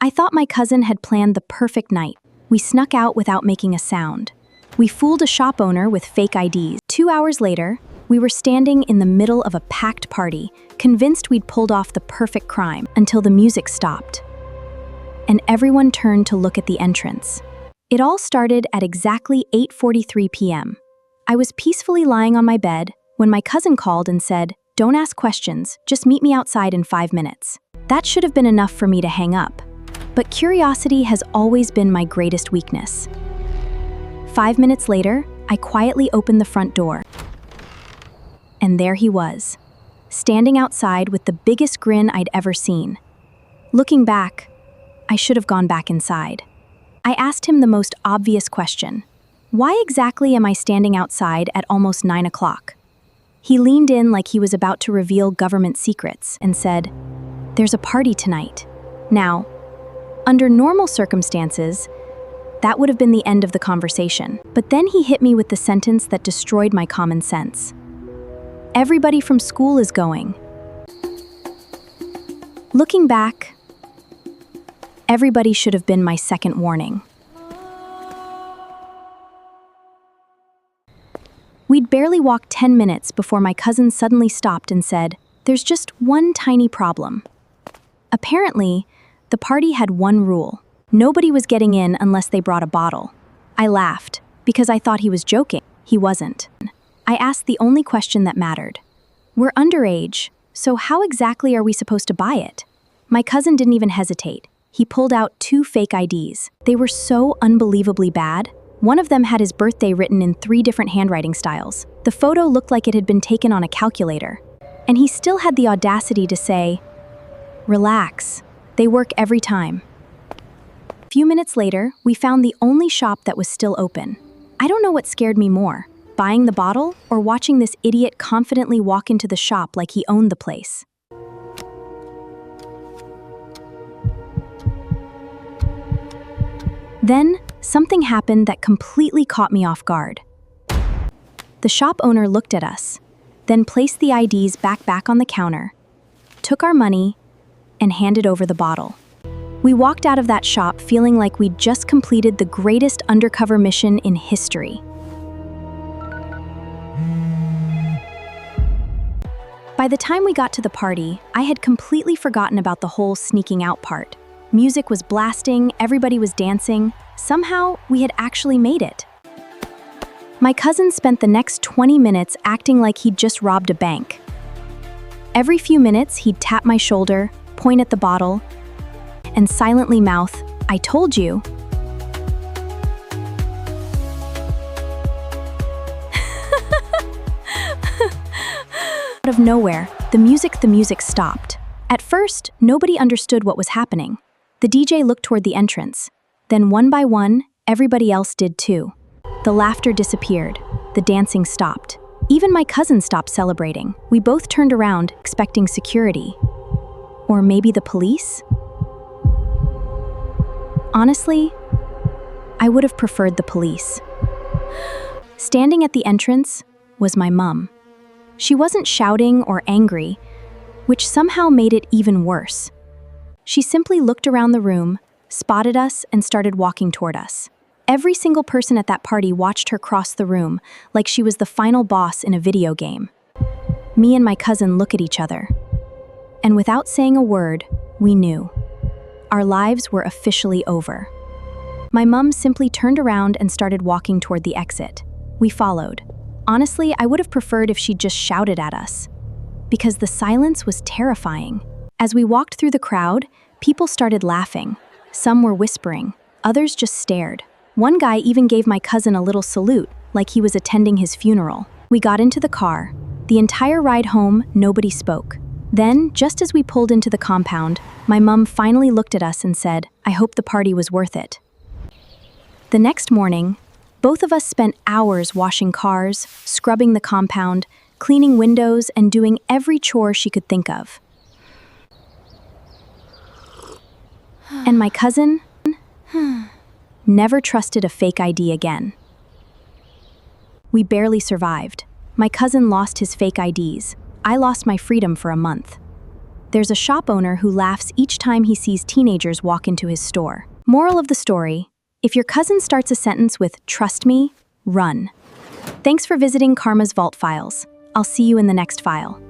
I thought my cousin had planned the perfect night. We snuck out without making a sound. We fooled a shop owner with fake IDs. 2 hours later, we were standing in the middle of a packed party, convinced we'd pulled off the perfect crime, until the music stopped. And everyone turned to look at the entrance. It all started at exactly 8:43 p.m. I was peacefully lying on my bed when my cousin called and said, "Don't ask questions, just meet me outside in 5 minutes." That should have been enough for me to hang up. But curiosity has always been my greatest weakness. 5 minutes later, I quietly opened the front door. And there he was, standing outside with the biggest grin I'd ever seen. Looking back, I should have gone back inside. I asked him the most obvious question. Why exactly am I standing outside at almost 9 o'clock? He leaned in like he was about to reveal government secrets and said, "There's a party tonight." Now, under normal circumstances, that would have been the end of the conversation. But then he hit me with the sentence that destroyed my common sense. "Everybody from school is going." Looking back, everybody should have been my second warning. We'd barely walked 10 minutes before my cousin suddenly stopped and said, "There's just one tiny problem." Apparently, the party had one rule. Nobody was getting in unless they brought a bottle. I laughed, because I thought he was joking. He wasn't. I asked the only question that mattered. "We're underage, so how exactly are we supposed to buy it?" My cousin didn't even hesitate. He pulled out 2 fake IDs. They were so unbelievably bad. One of them had his birthday written in 3 different handwriting styles. The photo looked like it had been taken on a calculator. And he still had the audacity to say, "Relax, they work every time." A few minutes later, we found the only shop that was still open. I don't know what scared me more, buying the bottle or watching this idiot confidently walk into the shop like he owned the place. Then, something happened that completely caught me off guard. The shop owner looked at us, then placed the IDs back on the counter, took our money, and handed over the bottle. We walked out of that shop feeling like we'd just completed the greatest undercover mission in history. By the time we got to the party, I had completely forgotten about the whole sneaking out part. Music was blasting, everybody was dancing. Somehow, we had actually made it. My cousin spent the next 20 minutes acting like he'd just robbed a bank. Every few minutes, he'd tap my shoulder, point at the bottle, and silently mouth, "I told you." Out of nowhere, the music stopped. At first, nobody understood what was happening. The DJ looked toward the entrance. Then one by one, everybody else did too. The laughter disappeared. The dancing stopped. Even my cousin stopped celebrating. We both turned around, expecting security. Or maybe the police? Honestly, I would have preferred the police. Standing at the entrance was my mum. She wasn't shouting or angry, which somehow made it even worse. She simply looked around the room, spotted us, and started walking toward us. Every single person at that party watched her cross the room like she was the final boss in a video game. Me and my cousin look at each other. And without saying a word, we knew. Our lives were officially over. My mum simply turned around and started walking toward the exit. We followed. Honestly, I would have preferred if she'd just shouted at us, because the silence was terrifying. As we walked through the crowd, people started laughing. Some were whispering, others just stared. One guy even gave my cousin a little salute, like he was attending his funeral. We got into the car. The entire ride home, nobody spoke. Then, just as we pulled into the compound, my mum finally looked at us and said, "I hope the party was worth it." The next morning, both of us spent hours washing cars, scrubbing the compound, cleaning windows, and doing every chore she could think of. And my cousin never trusted a fake ID again. We barely survived. My cousin lost his fake IDs. I lost my freedom for a month. there's a shop owner who laughs each time he sees teenagers walk into his store. Moral of the story: if your cousin starts a sentence with "trust me," run. Thanks for visiting Karma's Vault Files. I'll see you in the next file.